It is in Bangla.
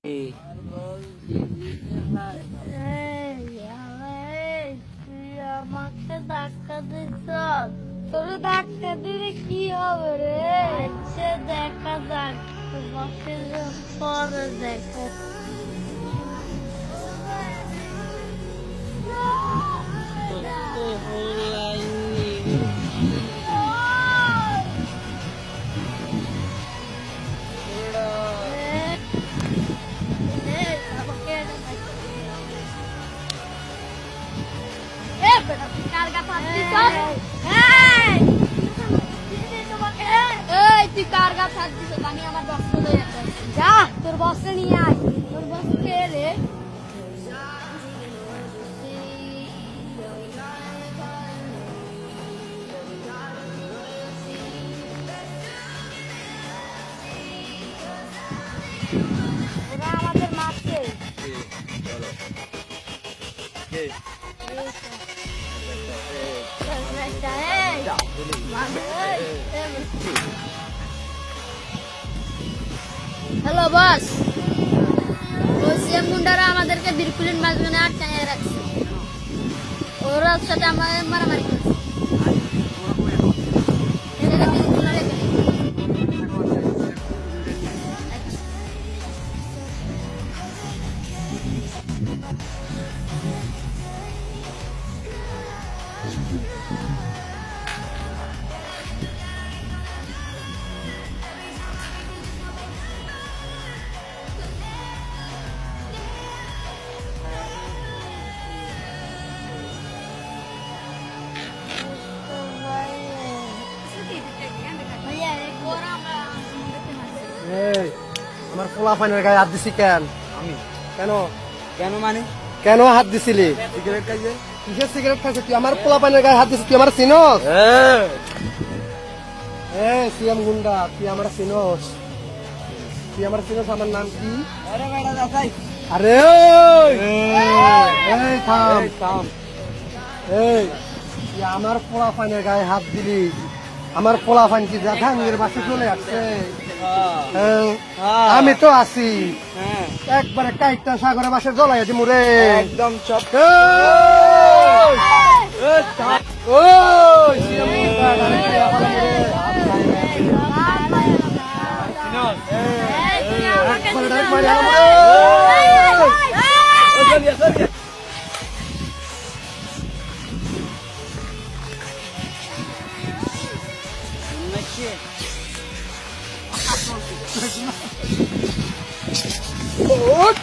এই তুই আমাকে ধাক্কা দিছ, তোর ধাক্কা দিলে কি হবে রে? আচ্ছা দেখা যাক, তোমাকে পরে দেখা। আমি আমার বস্ত্র লয়ে যাচ্ছি। যা তোর বস্ত্র নিয়ে আয়। তোর বস্ত্র কে রে? ওরা আমাদের মারছে। হ্যালো বস, ওই সিএম গুন্ডারা আমাদেরকে বিরকুলিন মাঝখানে আটকায় রাখছে। ওরা সাথে আমাদের মারামারি করছে। আমার পোলা ফাইনের গায়ে হাত দিছি কেন? আমি কেন কেন মানে কেন হাত দিছিলি? সিগারেট খাইছে? কিসের সিগারেট খাইছিস তুই? আমার পোলা ফাইনের গায়ে হাত দিছিস, তুই আমার চিনস? সিএম গুন্ডা, তুই আমার চিনস? তুই আমার চিনস? আমার নাম কি? আরে বেটা যাচাই। আরে এই থাম থাম। এই তুই আমার পোলা ফাইনের গায়ে হাত দিলি। আমার পোলা ফাইন কি জাহাঙ্গীর বাসে চলে আসছে? হ্যাঁ, আমি তো আছি। হ্যাঁ একবারে কাইটটা সাগরে বাসে জ্বলাই দিমু রে। একদম চপ। ওই সিএম গুন্ডা, দাঁড়িয়ে আমার রে। একবারে ডাইরেক্ট মারি আলাম রে। ওঠ।